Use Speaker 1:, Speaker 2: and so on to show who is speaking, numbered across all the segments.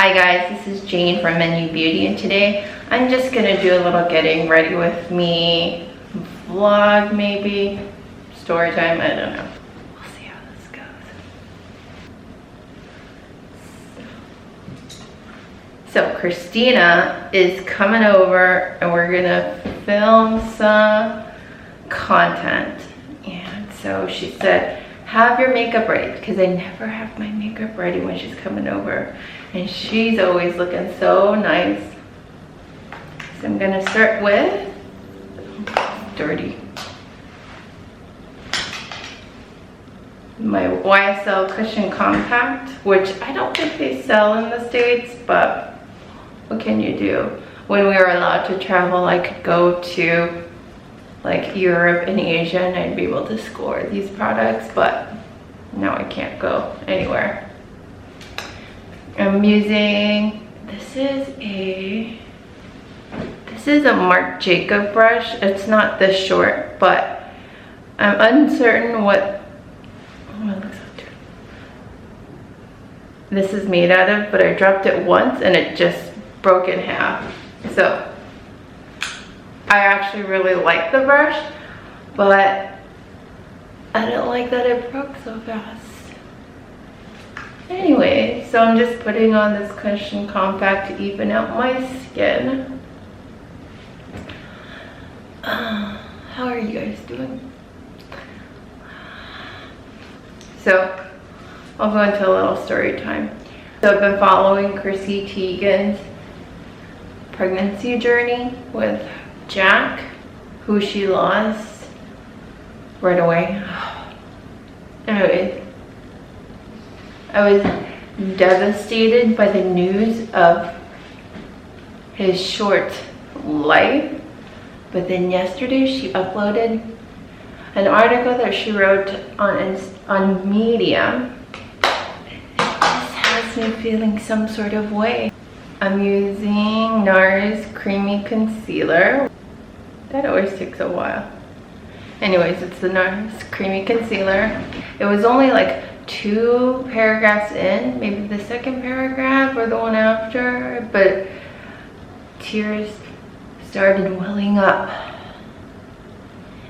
Speaker 1: Hi guys, this is Jane from Menu Beauty, and today I'm just gonna do a little getting ready with me vlog, maybe story time, I don't know. We'll see how this goes. So Christina is coming over and we're gonna film some content. And so she said, have your makeup ready, because I never have my makeup ready when she's coming over. And she's always looking so nice. So I'm gonna start with dirty. My YSL Cushion Compact, which I don't think they sell in the States, but what can you do? When we were allowed to travel, I could go to like Europe and Asia and I'd be able to score these products, but now I can't go anywhere. I'm using, this is a Marc Jacob brush. It's not this short, but I'm uncertain what it looks like. This is made out of, but I dropped it once and it just broke in half. So I actually really like the brush, but I don't like that it broke so fast. Anyway, so I'm just putting on this Cushion Compact to even out my skin. How are you guys doing? So I'll go into a little story time. So I've been following Chrissy Teigen's pregnancy journey with Jack, who she lost right away. Anyway, I was devastated by the news of his short life, but then yesterday she uploaded an article that she wrote on Medium. This has me feeling some sort of way. I'm using NARS Creamy Concealer. That always takes a while. Anyways, it's the NARS Creamy Concealer. It was only like 2 paragraphs in, maybe the second paragraph or the one after, but tears started welling up.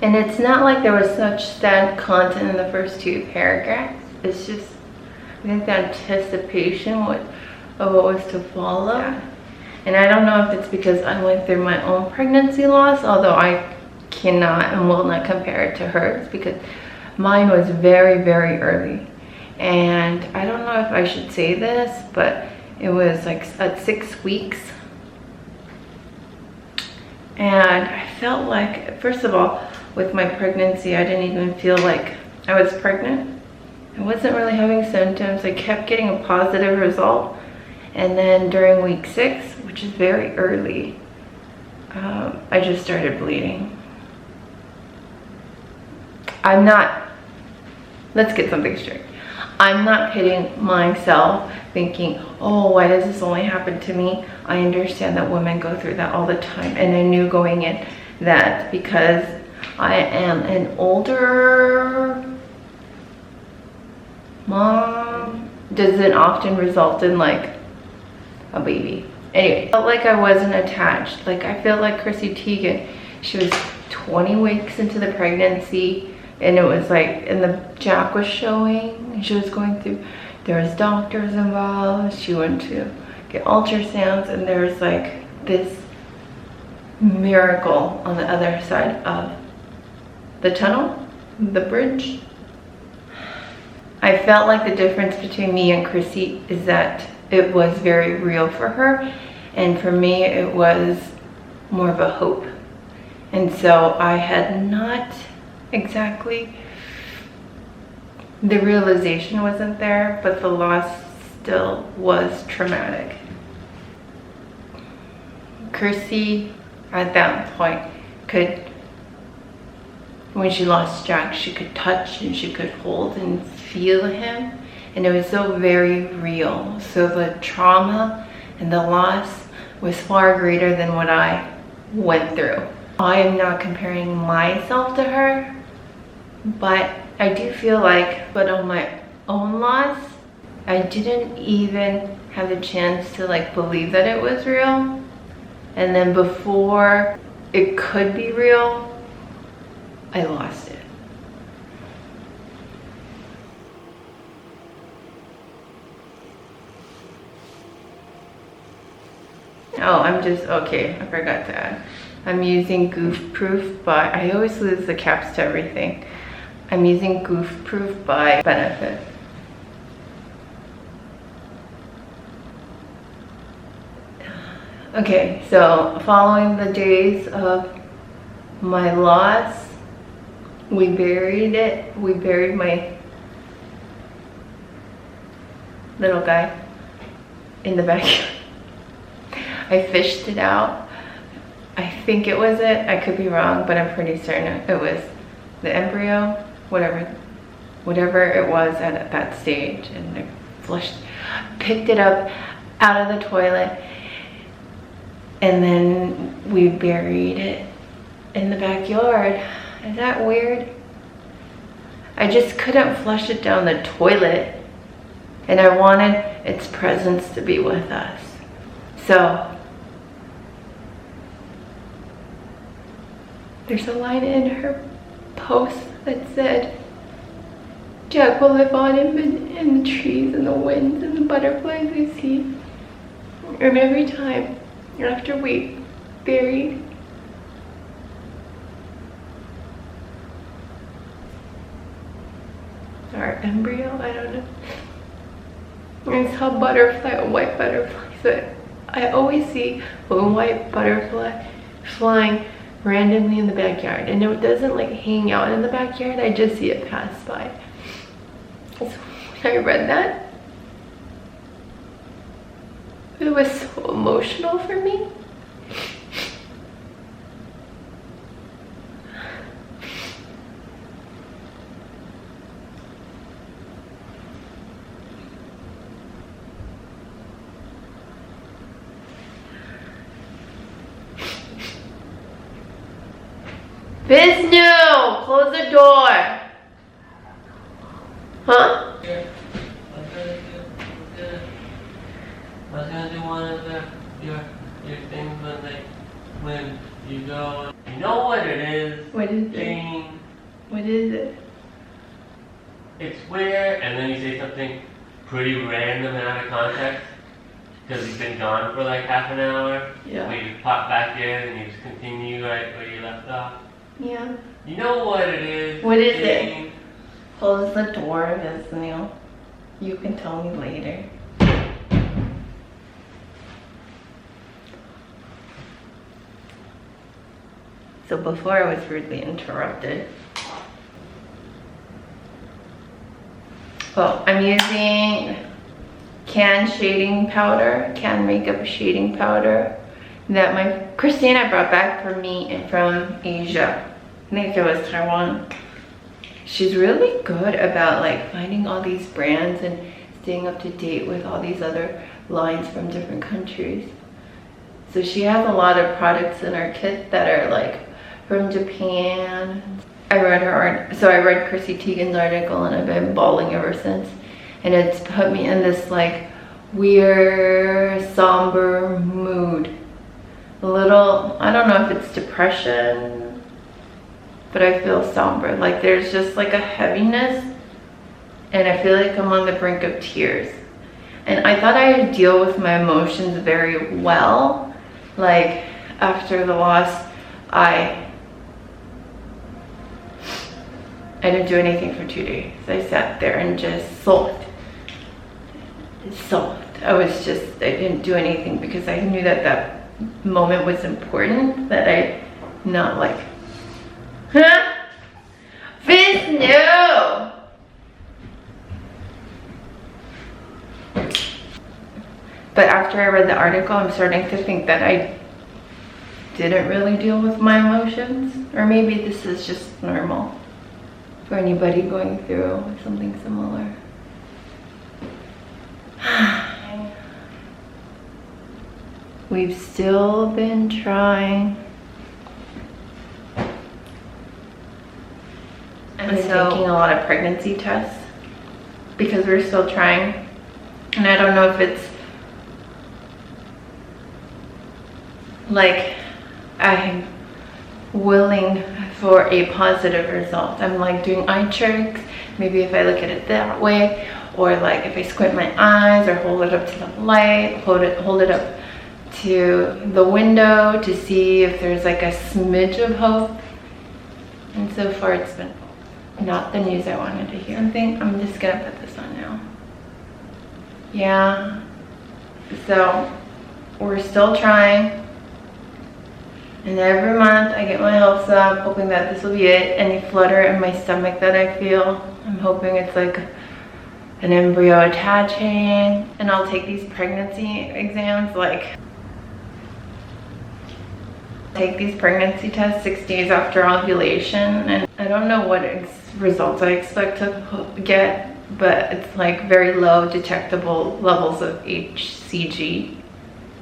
Speaker 1: And it's not like there was such sad content in the first 2 paragraphs. It's just, I think the anticipation of what was to follow. Yeah. And I don't know if it's because I went through my own pregnancy loss, although I cannot and will not compare it to hers because mine was very, very early. And I don't know if I should say this, but it was like at 6 weeks. And I felt like, first of all, with my pregnancy, I didn't even feel like I was pregnant. I wasn't really having symptoms. I kept getting a positive result. And then during week 6, which is very early, I just started bleeding. Let's get something straight. I'm not kidding myself thinking, oh, why does this only happen to me? I understand that women go through that all the time. And I knew going in that because I am an older mom, doesn't often result in like a baby. Anyway, I felt like I wasn't attached. Like I feel like Chrissy Teigen, she was 20 weeks into the pregnancy and it was like, and the Jack was showing, and she was going through, there was doctors involved, she went to get ultrasounds, and there was like this miracle on the other side of the tunnel, the bridge. I felt like the difference between me and Chrissy is that it was very real for her, and for me it was more of a hope. And so I had not exactly, the realization wasn't there, but the loss still was traumatic. Chrissy at that point could, when she lost Jack, she could touch and she could hold and feel him, and it was so very real. So the trauma and the loss was far greater than what I went through. I am not comparing myself to her, but I do feel like, but on my own loss, I didn't even have the chance to like believe that it was real. And then before it could be real, I lost it. Oh, okay, I forgot to add. I'm using Goof Proof by, I always lose the caps to everything. I'm using Goof Proof by Benefit. Okay, so following the days of my loss, we buried it. We buried my little guy in the backyard. I fished it out. I think it was it. I could be wrong, but I'm pretty certain it was the embryo, whatever it was at that stage. And I picked it up out of the toilet, and then we buried it in the backyard. Is that weird? I just couldn't flush it down the toilet, and I wanted its presence to be with us. So there's a line in her post that said, Jack will live on in the trees and the winds and the butterflies we see. And every time after we buried our embryo, I don't know, I saw a white butterfly. So I always see a white butterfly flying randomly in the backyard, and it doesn't like hang out in the backyard. I just see it pass by. So when I read that, it was so emotional for me. Vishnu, close the door. Huh?
Speaker 2: I was gonna do one of your things when you go. You know what it is?
Speaker 1: What is
Speaker 2: Jane?
Speaker 1: it? What is it?
Speaker 2: It's where, and then you say something pretty random and out of context because you've been gone for like half an hour.
Speaker 1: Yeah.
Speaker 2: But you pop back in and you just continue right where you left off.
Speaker 1: Yeah.
Speaker 2: You know what it is?
Speaker 1: What is
Speaker 2: Jane?
Speaker 1: it? Close the door, Vishnu. You can tell me later. So before I was rudely interrupted. Oh, I'm using can makeup shading powder that my Christina brought back for me and from Asia. I think it was Taiwan. She's really good about like finding all these brands and staying up to date with all these other lines from different countries. So she has a lot of products in her kit that are like from Japan. I read Chrissy Teigen's article and I've been bawling ever since. And it's put me in this like weird, somber mood. A little, I don't know if it's depression, but I feel somber. Like there's just like a heaviness and I feel like I'm on the brink of tears. And I thought I would deal with my emotions very well. Like after the loss, I didn't do anything for 2 days. I sat there and just sulked. I didn't do anything because I knew that that moment was important, that I not like, huh? Vishnu! But after I read the article, I'm starting to think that I didn't really deal with my emotions. Or maybe this is just normal for anybody going through something similar. We've still been trying. I've been taking a lot of pregnancy tests because we're still trying. And I don't know if it's like I'm willing for a positive result. I'm like doing eye tricks, maybe if I look at it that way, or like if I squint my eyes or hold it up to the light, hold it up to the window to see if there's like a smidge of hope. And so far it's been not the news I wanted to hear. I think I'm just gonna put this on now. Yeah, so we're still trying. And every month I get my hopes up, hoping that this will be it. Any flutter in my stomach that I feel, I'm hoping it's like an embryo attaching. And I'll take these pregnancy exams, like take these pregnancy tests 6 days after ovulation. And I don't know what results I expect to get, but it's like very low detectable levels of HCG.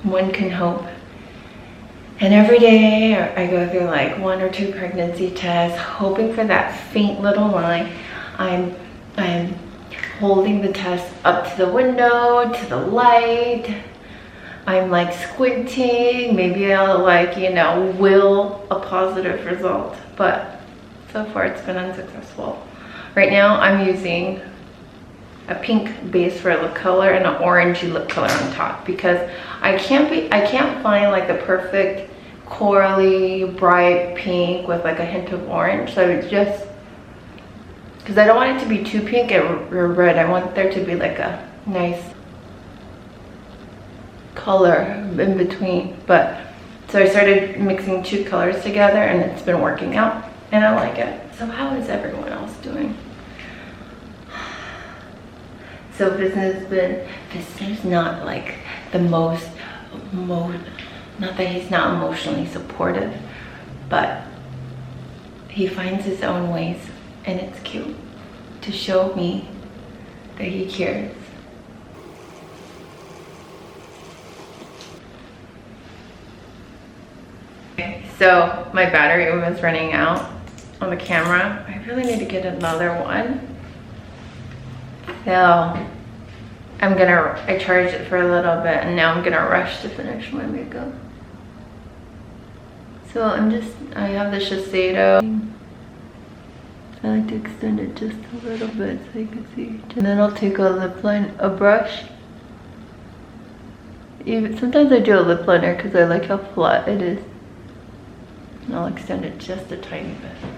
Speaker 1: One can hope. And every day I go through like 1 or 2 pregnancy tests, hoping for that faint little line. I'm holding the test up to the window, to the light. I'm like squinting. Maybe I'll like, you know, will a positive result. But so far it's been unsuccessful. Right now I'm using a pink base for a lip color and an orangey lip color on top, because I can't find like the perfect corally bright pink with like a hint of orange. So it's just because I don't want it to be too pink or red. I want there to be like a nice color in between. But so I started mixing 2 colors together and it's been working out and I like it. So how is everyone else doing? So Business's not like the most, not that he's not emotionally supportive, but he finds his own ways, and it's cute to show me that he cares. Okay, so my battery was running out on the camera. I really need to get another one. So I charged it for a little bit and now I'm gonna rush to finish my makeup. So I have the Shiseido. I like to extend it just a little bit so you can see. And then I'll take a brush. Sometimes I do a lip liner because I like how flat it is. And I'll extend it just a tiny bit.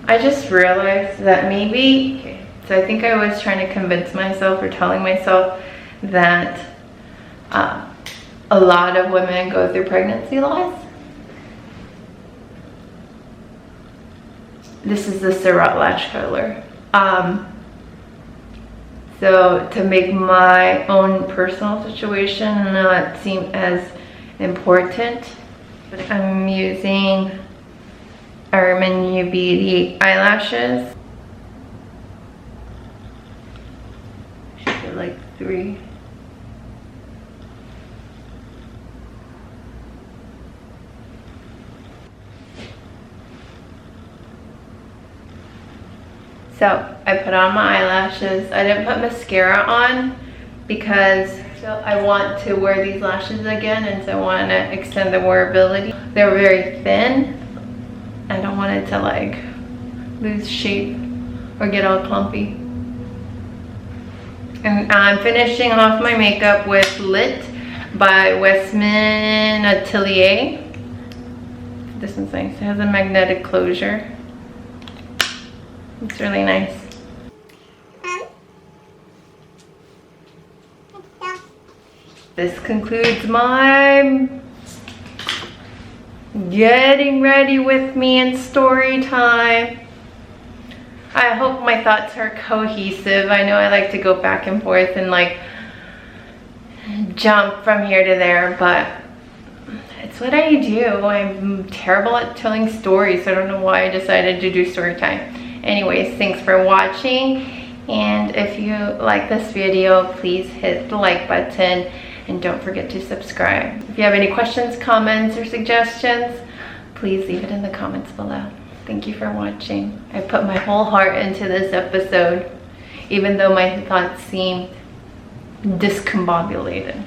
Speaker 1: I just realized that maybe, so I think I was trying to convince myself or telling myself that a lot of women go through pregnancy loss. This is the Surratt lash color. So to make my own personal situation not seem as important, I'm using Armin Beauty eyelashes. Should be like 3. So I put on my eyelashes. I didn't put mascara on because I want to wear these lashes again, and so I want to extend the wearability. They're very thin. I don't want it to like lose shape or get all clumpy. And I'm finishing off my makeup with Lit by Westman Atelier. This one's nice. It has a magnetic closure. It's really nice. This concludes my getting ready with me and story time. I hope my thoughts are cohesive. I know I like to go back and forth and like jump from here to there, but it's what I do. I'm terrible at telling stories, so I don't know why I decided to do story time. Anyways, thanks for watching, and if you like this video, please hit the like button and don't forget to subscribe. If you have any questions, comments, or suggestions, please leave it in the comments below. Thank you for watching. I put my whole heart into this episode, even though my thoughts seemed discombobulated.